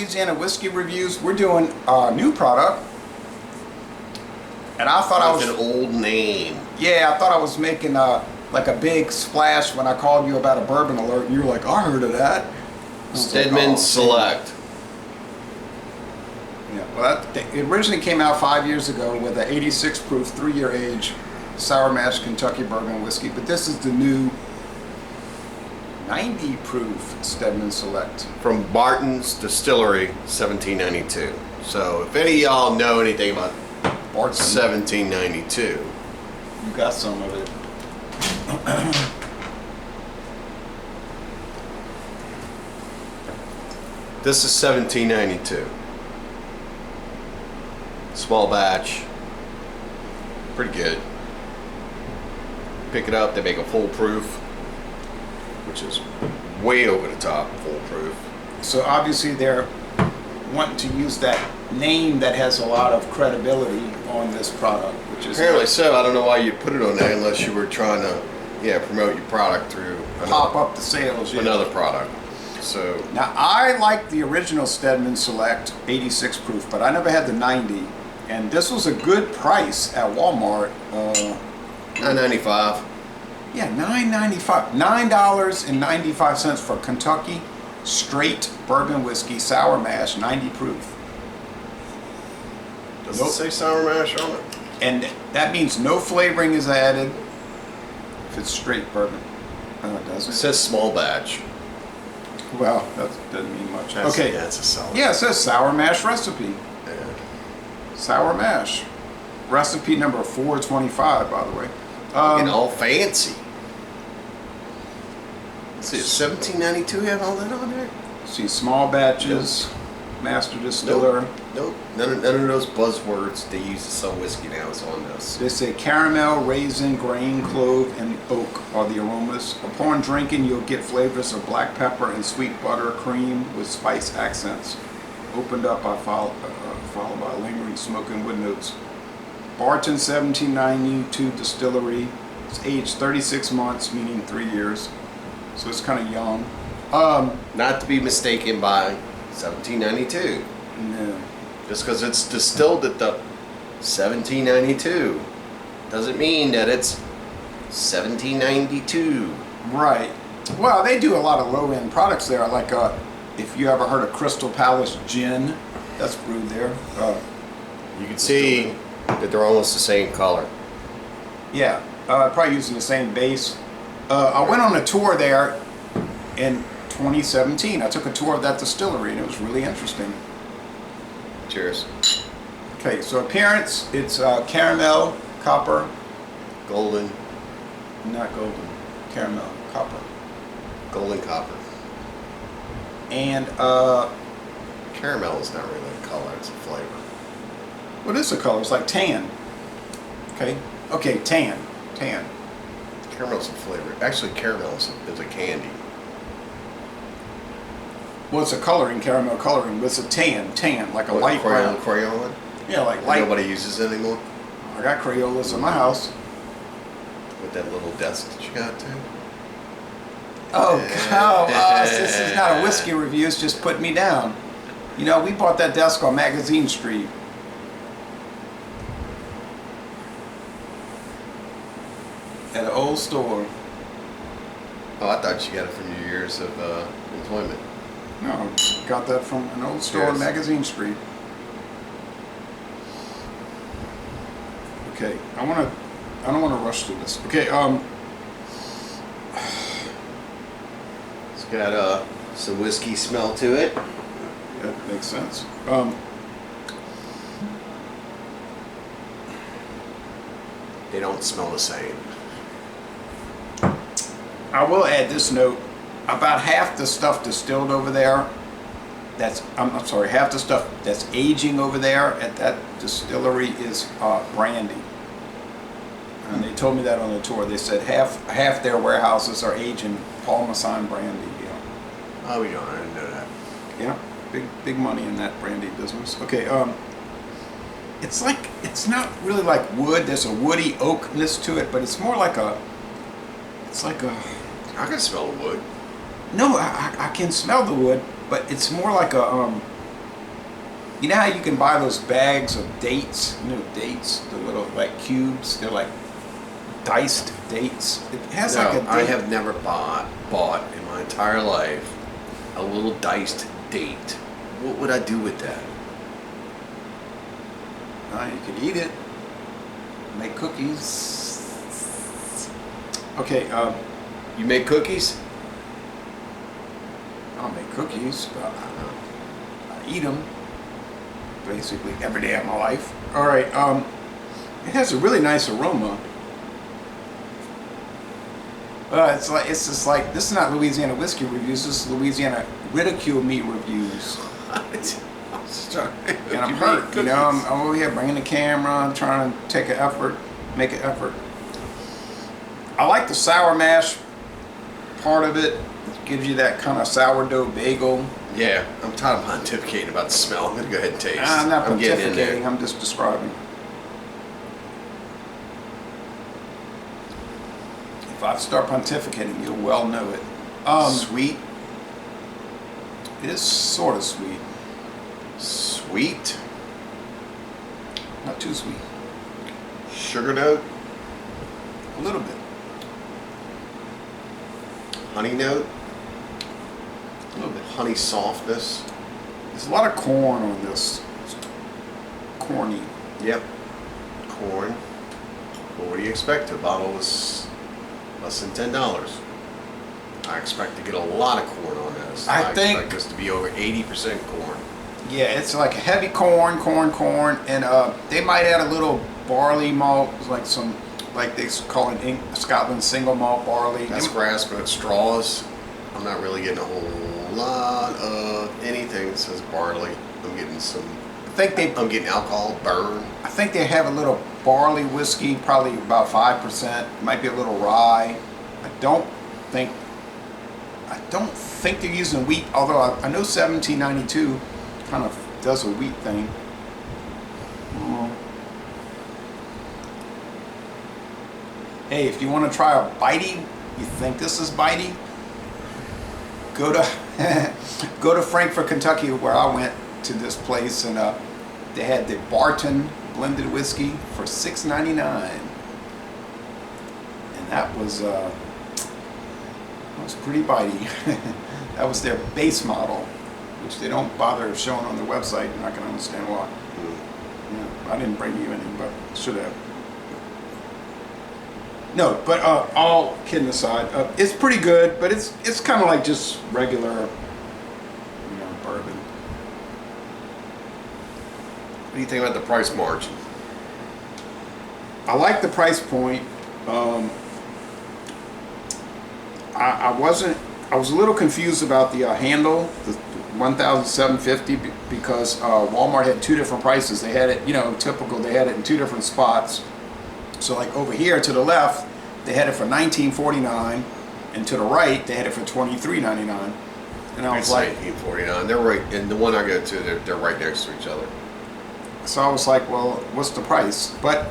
Louisiana Whiskey Reviews. We're doing a new product. And I thought I was... an old name. Yeah, I thought I was making like a big splash when I called you about a bourbon alert. And you were like, I heard of that. Stedman like, oh, Select. Yeah, well, it originally came out 5 years ago with an 86 proof, 3-year age, sour mash Kentucky bourbon whiskey. But this is the new 90 proof Stedman Select. From Barton's Distillery, 1792. So if any of y'all know anything about Barton, 1792. You got some of it. This is 1792. Small batch. Pretty good. Pick it up, they make a full proof, which is way over the top foolproof. So obviously they're wanting to use that name that has a lot of credibility on this product, which is Apparently so. I don't know why you put it on there unless you were trying to, promote your product through pop up the sales. Another product. So now I like the original Stedman Select 86 proof, but I never had the 90, and this was a good price at Walmart. $9.95. Yeah, $9.95. $9.95 for Kentucky straight bourbon whiskey, sour mash, 90 proof. Does it say sour mash on it? And that means no flavoring is added if it's straight bourbon. Does It it? says small batch. Well, that doesn't mean much. That's, Okay. Yeah, it's a solid. Yeah, it says sour mash recipe. Yeah. Sour mash. Recipe number 425, by the way. Getting all fancy. Let's see, 1792 have all that on there? See, small batches, master distiller. Nope. None of those buzzwords they use to sell whiskey now is on this. They say caramel, raisin, grain, clove, and oak are the aromas. Upon drinking, you'll get flavors of black pepper and sweet butter cream with spice accents. Opened up by followed by lingering smoke and wood notes. Barton 1792 distillery. It's aged 36 months, meaning 3 years. So it's kind of young. Not to be mistaken by 1792. No. Just because it's distilled at the 1792 doesn't mean that it's 1792. Right. Well, they do a lot of low-end products there. Like if you ever heard of Crystal Palace Gin, that's brewed there. You can see that they're almost the same color. Yeah, probably using the same base. I went on a tour there in 2017. I took a tour of that distillery and it was really interesting. Cheers. Okay, so appearance, it's caramel, copper. Golden. Not golden. Caramel, copper. Golden copper. And Caramel is not really a color, it's a flavor. what is the color? It's like tan. Okay, okay, tan. Caramel's a flavor. Actually, caramel is a candy. Well, it's a coloring, caramel coloring, but it's a tan, like a light brown. Crayon? Yeah, like light. Nobody uses it anymore? I got Crayolas in my house. With that little desk that you got too? Oh, this is not a whiskey review, it's just putting me down. You know, we bought that desk on Magazine Street. At an old store. Oh, I thought you got it from your years of employment. No, got that from an old store on Cheers. Magazine Street. Okay, I don't want to rush through this. Okay, It's got some whiskey smell to it. that makes sense. They don't smell the same. I will add this note. About half the stuff distilled over there, I'm sorry, half the stuff that's aging over there at that distillery is brandy. And they told me that on the tour. They said half their warehouses are aging Parmesan brandy. You know. Oh, we don't. I didn't know that. Yeah, big money in that brandy business. Okay, it's not really like wood. There's a woody oakness to it, but it's more like I can smell the wood. no, I can smell the wood, but it's more like a You know how you can buy those bags of dates? You know, dates, the little like cubes. They're like diced dates. It has like a date. I have never bought in my entire life a little diced date. What would I do with that? You could eat it. Make cookies. Okay. You make cookies? I'll make cookies, but I eat them basically every day of my life. All right. It has a really nice aroma. It's just like this is not Louisiana whiskey reviews. This is Louisiana ridicule me reviews. And I'm hurt, you know. I'm over here bringing the camera. I'm trying to take an effort, make an effort. I like the sour mash part of it. It gives you that kind of sourdough bagel. Yeah, I'm tired of pontificating about the smell. I'm gonna go ahead and taste. I'm not getting in there. pontificating. I'm just describing. If I start pontificating, you'll well know it. Sweet. It is sort of sweet. Sweet. Not too sweet. Sugar note. A little bit. Honey note. A little bit. Honey softness. There's a lot of corn on this. It's corny. Yep. Corn. Well, what do you expect? A bottle was less than $10. I expect to get a lot of corn on this. I think expect this to be over 80% corn. Yeah, it's like heavy corn, and they might add a little barley malt, like they call it in Scotland single malt barley. That's grasping at straws. I'm not really getting a whole lot of anything that says barley. I'm getting I'm getting alcohol burn. I think they have a little barley whiskey, probably about 5%. Might be a little rye. I don't think they're using wheat. Although I know 1792 kind of does a wheat thing. Hey, if you want to try a bitey, you think this is bitey? Go to Frankfort, Kentucky, where I went to this place, and they had the Barton blended whiskey for $6.99, and that was pretty bitey. That was their base model, which they don't bother showing on their website, and I can understand why. Yeah, I didn't bring you any, but should have. No, but all kidding aside, it's pretty good, but it's kind of like just regular, bourbon. What do you think about the price margin? I like the price point. I was a little confused about the handle, the $1,750, because Walmart had two different prices. They had it, typical. They had it in two different spots. So like over here to the left, they had it for $19.49, and to the right, they had it for $23.99. And I was like, $19.49. They're right, and the one I go to, they're right next to each other. So I was like, well, what's the price? But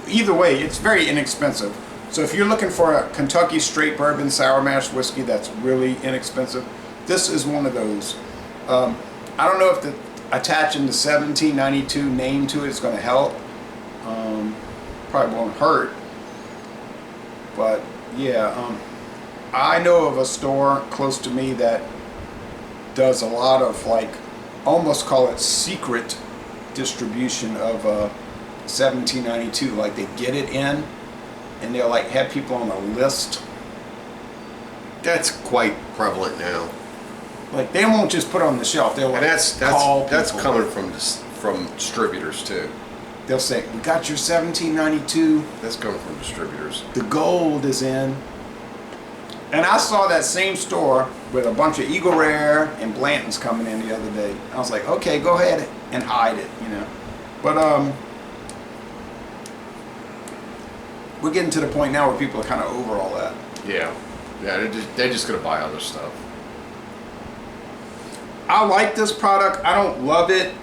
either way, it's very inexpensive. So if you're looking for a Kentucky straight bourbon sour mash whiskey that's really inexpensive, this is one of those. I don't know if attaching the 1792 name to it is going to help. Probably won't hurt. But yeah, I know of a store close to me that does a lot of almost call it secret distribution of 1792. Like they get it in, and they'll have people on a list. That's quite prevalent now. Like they won't just put it on the shelf. They'll that's coming from distributors too. They'll say, "We got your 1792." That's coming from distributors. The gold is in. And I saw that same store with a bunch of Eagle Rare and Blanton's coming in the other day. I was like, okay, go ahead and hide it, But we're getting to the point now where people are kind of over all that. Yeah, they're just gonna buy other stuff. I like this product. I don't love it.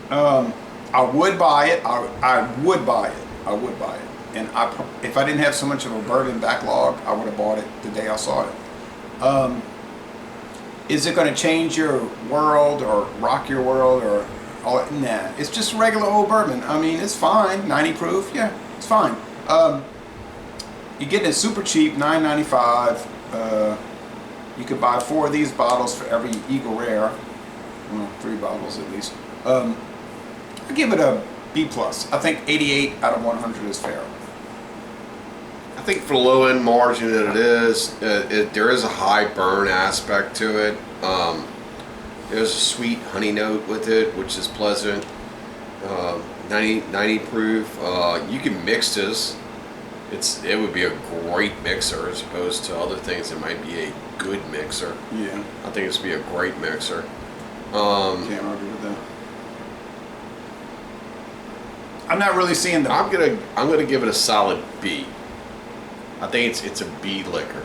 I would buy it. I would buy it. And if I didn't have so much of a bourbon backlog, I would have bought it the day I saw it. Is it going to change your world or rock your world or Oh, nah, it's just regular old bourbon. I mean, it's fine. 90 proof, yeah, it's fine. You get it super cheap, $9.95. You could buy 4 of these bottles for every Eagle Rare. Well, 3 bottles at least. I give it a B+. I think 88 out of 100 is fair. I think for the low end margin that it is, there is a high burn aspect to it. There's a sweet honey note with it, which is pleasant. 90 proof. You can mix this. It would be a great mixer as opposed to other things that might be a good mixer. Yeah. I think this would be a great mixer. Can't argue with that. I'm not really seeing the. I'm gonna give it a solid B. I think it's a B liquor.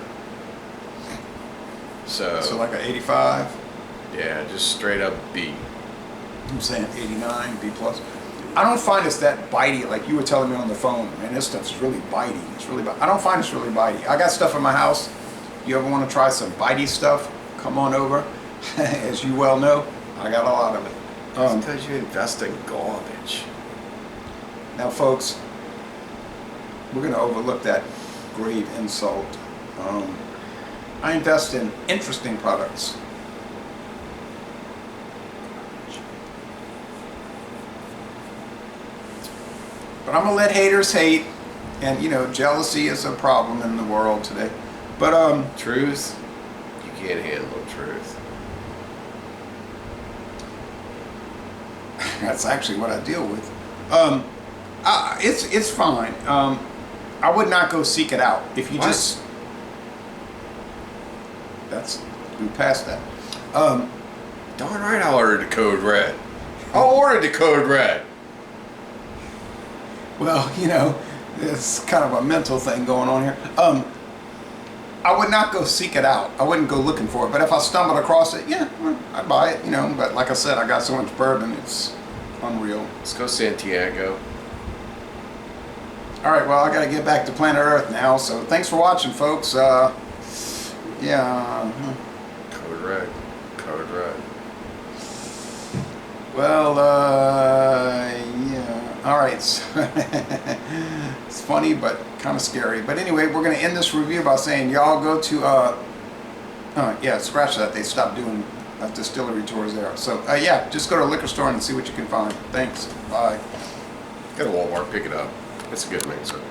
So like an 85. yeah, just straight up B. I'm saying 89, B+. I don't find it's that bitey like you were telling me on the phone. Man, this stuff's really bitey. It's really. I don't find it's really bitey. I got stuff in my house. You ever want to try some bitey stuff? Come on over. As you well know, I got a lot of it. It's because you invest in garbage. Now, folks, we're going to overlook that grave insult. I invest in interesting products. But I'm going to let haters hate. And, you know, jealousy is a problem in the world today. But, Truth, you can't handle truth. that's actually what I deal with. It's fine. I would not go seek it out. If you What? just... we passed that. Darn right I ordered the code red. I ordered the code red. Well, you know, it's kind of a mental thing going on here. I would not go seek it out. I wouldn't go looking for it. But if I stumbled across it, yeah, well, I'd buy it, you know. But like I said, I got so much bourbon, it's unreal. Let's go Santiago. All right, well, I got to get back to planet Earth now. So thanks for watching, folks. Yeah. Code red. Code red. Well, yeah. All right. It's funny, but kind of scary. But anyway, we're going to end this review by saying y'all go to, yeah, scratch that. They stopped doing distillery tours there. So, yeah, just go to a liquor store and see what you can find. Thanks. Bye. Go to Walmart, pick it up. It's a good mixer.